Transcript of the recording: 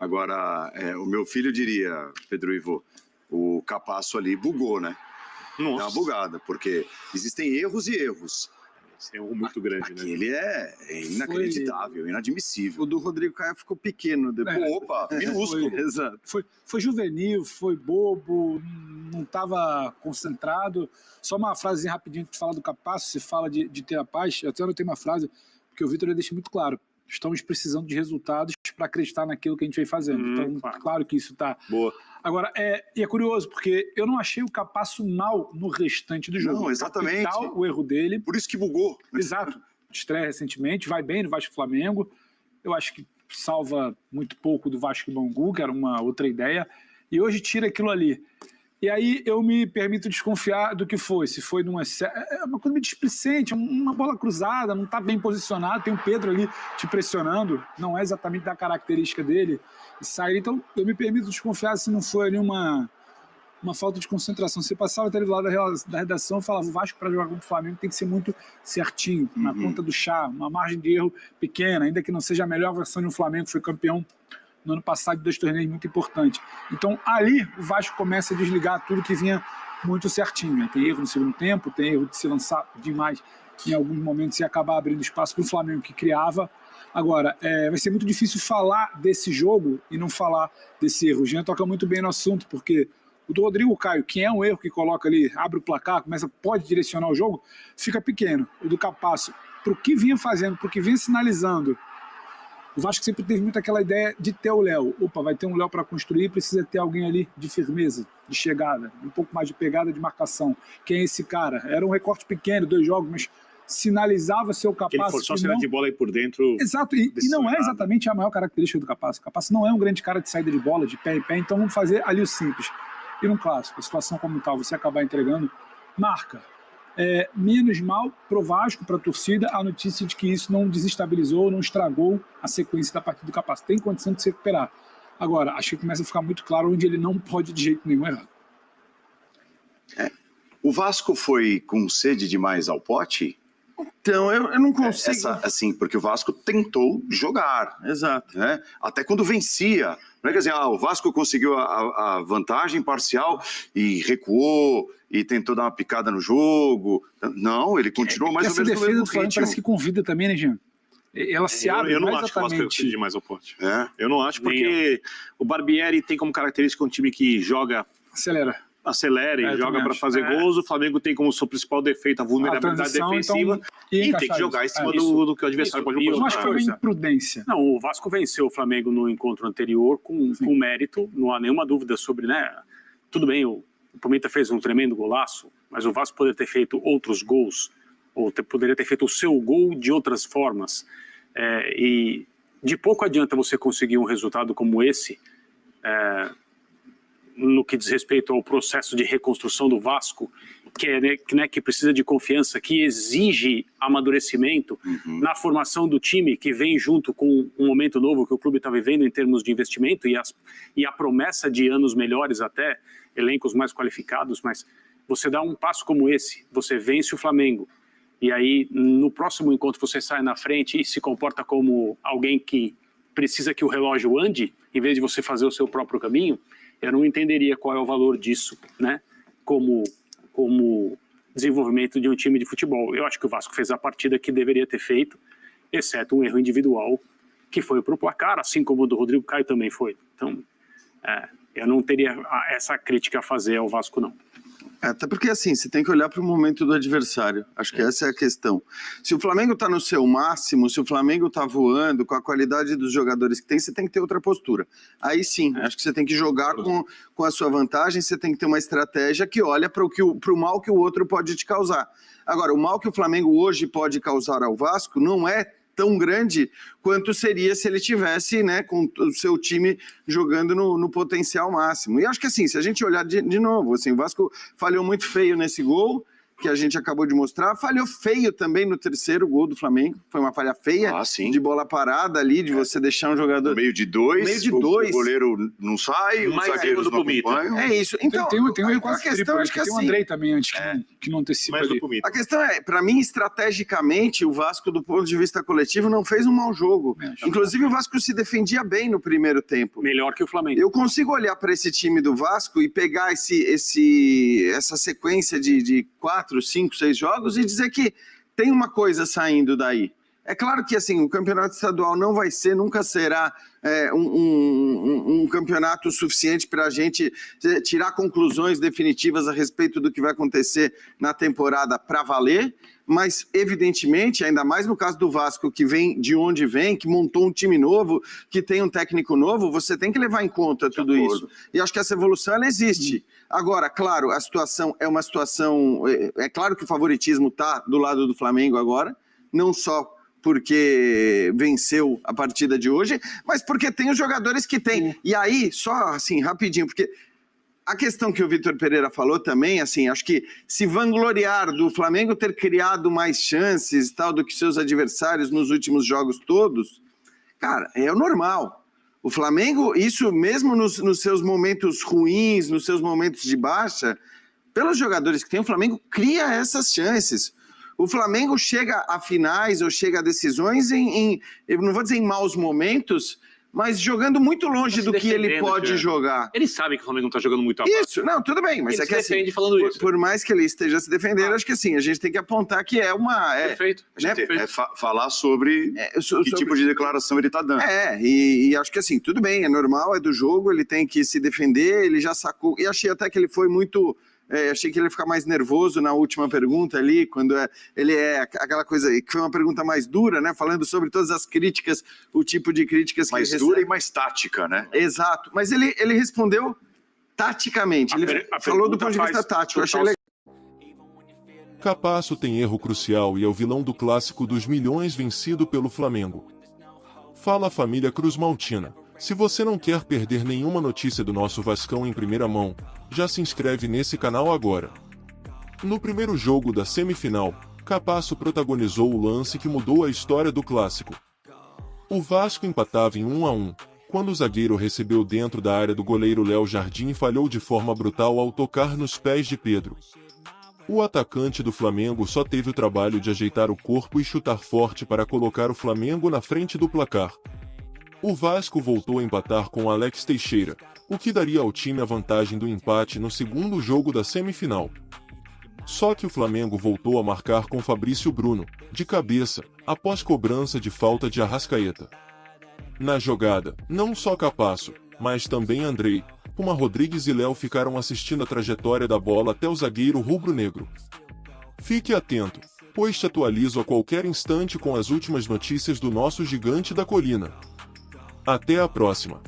Agora, o meu filho diria, Pedro Ivo, o Capasso ali bugou, né? Nossa. Dá uma bugada, porque existem erros e erros. Esse é um erro muito grande, né? Aquele é inacreditável, inadmissível. O do Rodrigo Caio ficou pequeno depois. Opa, minúsculo. Exato. Foi juvenil, foi bobo, não estava concentrado. Só uma frase rapidinho que fala do Capasso, se fala de ter a paz. Eu até anotei uma frase, porque o Vitor deixa muito claro. Estamos precisando de resultados para acreditar naquilo que a gente vem fazendo. Então, claro que isso está... Boa. Agora, e é curioso, porque eu não achei o Capasso mal no restante do jogo. Não, exatamente. O erro dele. Por isso que bugou. Exato. Estreia recentemente, vai bem no Vasco e Flamengo. Eu acho que salva muito pouco do Vasco e Bangu, que era uma outra ideia. E hoje tira aquilo ali. E aí eu me permito desconfiar do que foi. Se foi numa... É uma coisa meio displicente, uma bola cruzada, não está bem posicionado, tem o Pedro ali te pressionando, não é exatamente da característica dele. E sai. Então eu me permito desconfiar se não foi ali uma falta de concentração. Você passava até do lado da redação e falava, o Vasco para jogar contra o Flamengo tem que ser muito certinho, na conta do chá, uma margem de erro pequena, ainda que não seja a melhor versão do Flamengo, que foi campeão no ano passado de 2 torneios muito importantes. Então, ali, o Vasco começa a desligar tudo que vinha muito certinho. Né? Tem erro no segundo tempo, tem erro de se lançar demais em alguns momentos e acabar abrindo espaço para o Flamengo que criava. Agora, vai ser muito difícil falar desse jogo e não falar desse erro. O Jean toca muito bem no assunto, porque o do Rodrigo Caio, que é um erro que coloca ali, abre o placar, pode direcionar o jogo, fica pequeno. O do Capasso, para o que vinha fazendo, para o que vinha sinalizando, o Vasco sempre teve muito aquela ideia de ter o Léo. Opa, vai ter um Léo para construir, precisa ter alguém ali de firmeza, de chegada, um pouco mais de pegada de marcação. Quem é esse cara? Era um recorte pequeno, 2 jogos, mas sinalizava ser o Capasso. Ele forçou a saída de bola aí por dentro. Exato, e não é exatamente a maior característica do Capasso. O Capasso não é um grande cara de saída de bola, de pé em pé, então vamos fazer ali o simples. E num clássico, a situação como tal, você acabar entregando, marca. Menos mal pro Vasco, para a torcida, a notícia de que isso não desestabilizou, não estragou a sequência da partida do Capasso. Tem condição de se recuperar. Agora, acho que começa a ficar muito claro onde ele não pode de jeito nenhum errar. O Vasco foi com sede demais ao pote? Então, eu não consigo... Assim, porque o Vasco tentou jogar. Exato. Né? Até quando vencia. Não é que assim, o Vasco conseguiu a vantagem parcial e recuou e tentou dar uma picada no jogo. Não, ele continuou mais ou menos no mesmo ritmo. Parece que convida também, né, Jean? Ela se abre. Eu não acho que o Vasco precisa demais ao pote. Eu não acho, porque o Barbieri tem como característica um time que joga... Acelera e joga para fazer gols. O Flamengo tem como seu principal defeito a vulnerabilidade defensiva, e tem que jogar em cima do que o adversário pode propor. Eu acho que foi uma imprudência. Não, o Vasco venceu o Flamengo no encontro anterior com mérito, não há nenhuma dúvida sobre, né? Tudo bem, o Pimenta fez um tremendo golaço, mas o Vasco poderia ter feito outros gols, ou poderia ter feito o seu gol de outras formas. E de pouco adianta você conseguir um resultado como esse, no que diz respeito ao processo de reconstrução do Vasco, que precisa de confiança, que exige amadurecimento na formação do time, que vem junto com um momento novo que o clube está vivendo em termos de investimento e a promessa de anos melhores até, elencos mais qualificados, mas você dá um passo como esse, você vence o Flamengo, e aí no próximo encontro você sai na frente e se comporta como alguém que precisa que o relógio ande, em vez de você fazer o seu próprio caminho, eu não entenderia qual é o valor disso, né, como desenvolvimento de um time de futebol. Eu acho que o Vasco fez a partida que deveria ter feito, exceto um erro individual, que foi para o placar, assim como o do Rodrigo Caio também foi. Então, eu não teria essa crítica a fazer ao Vasco, não. Até porque, assim, você tem que olhar para o momento do adversário. Acho que essa é a questão. Se o Flamengo está no seu máximo, se o Flamengo está voando, com a qualidade dos jogadores que tem, você tem que ter outra postura. Aí sim, acho que você tem que jogar com a sua vantagem, você tem que ter uma estratégia que olha para o mal que o outro pode te causar. Agora, o mal que o Flamengo hoje pode causar ao Vasco não é tão grande quanto seria se ele tivesse, né, com o seu time jogando no potencial máximo. E acho que assim, se a gente olhar de novo, assim, o Vasco falhou muito feio nesse gol, que a gente acabou de mostrar, falhou feio também no terceiro gol do Flamengo, foi uma falha feia, de bola parada ali, de você deixar um jogador... No meio de dois, o goleiro não sai, os zagueiros não acompanham. É isso. Então, tem a questão acho que tem o Andrei também antes que não antecipa ali. A questão é, para mim, estrategicamente, o Vasco, do ponto de vista coletivo, não fez um mau jogo. Inclusive, o Vasco se defendia bem no primeiro tempo. Melhor que o Flamengo. Eu consigo olhar para esse time do Vasco e pegar essa sequência de 4, 5, 6 jogos e dizer que tem uma coisa saindo daí. É claro que assim, o campeonato estadual não vai ser, nunca será um campeonato suficiente para a gente tirar conclusões definitivas a respeito do que vai acontecer na temporada para valer, mas evidentemente, ainda mais no caso do Vasco, que vem de onde vem, que montou um time novo, que tem um técnico novo, você tem que levar em conta tudo isso. E acho que essa evolução, ela existe. Agora, claro, a situação é uma situação... É claro que o favoritismo está do lado do Flamengo agora, não só porque venceu a partida de hoje, mas porque tem os jogadores que tem. E aí, só assim, rapidinho, porque a questão que o Vitor Pereira falou também, assim, acho que se vangloriar do Flamengo ter criado mais chances tal do que seus adversários nos últimos jogos todos, cara, é o normal. O Flamengo, isso mesmo nos seus momentos ruins, nos seus momentos de baixa, pelos jogadores que tem, o Flamengo cria essas chances. O Flamengo chega a finais ou chega a decisões eu não vou dizer em maus momentos, mas jogando muito longe do que ele pode jogar. Ele sabe que o Flamengo não está jogando muito a parte. Isso, não, tudo bem, mas ele é que assim, falando isso. Por mais que ele esteja se defendendo, acho que assim, a gente tem que apontar que é uma... Perfeito. Né? Falar sobre que tipo de declaração ele está dando. E acho que assim, tudo bem, é normal, é do jogo, ele tem que se defender, ele já sacou, e achei até que ele foi muito... achei que ele ia ficar mais nervoso na última pergunta ali, quando ele aquela coisa que foi uma pergunta mais dura, né? Falando sobre todas as críticas, o tipo de críticas que mais dura e mais tática, né? Exato, mas ele respondeu taticamente, ele falou do ponto de vista tático, eu achei legal. Capasso tem erro crucial e é o vilão do clássico dos milhões vencido pelo Flamengo. Fala família Cruz Maltina. Se você não quer perder nenhuma notícia do nosso Vascão em primeira mão, já se inscreve nesse canal agora. No primeiro jogo da semifinal, Capasso protagonizou o lance que mudou a história do clássico. O Vasco empatava em 1-1, quando o zagueiro recebeu dentro da área do goleiro Léo Jardim e falhou de forma brutal ao tocar nos pés de Pedro. O atacante do Flamengo só teve o trabalho de ajeitar o corpo e chutar forte para colocar o Flamengo na frente do placar. O Vasco voltou a empatar com Alex Teixeira, o que daria ao time a vantagem do empate no segundo jogo da semifinal. Só que o Flamengo voltou a marcar com Fabrício Bruno, de cabeça, após cobrança de falta de Arrascaeta. Na jogada, não só Capasso, mas também Andrei, Puma Rodrigues e Léo ficaram assistindo a trajetória da bola até o zagueiro rubro-negro. Fique atento, pois te atualizo a qualquer instante com as últimas notícias do nosso gigante da colina. Até a próxima!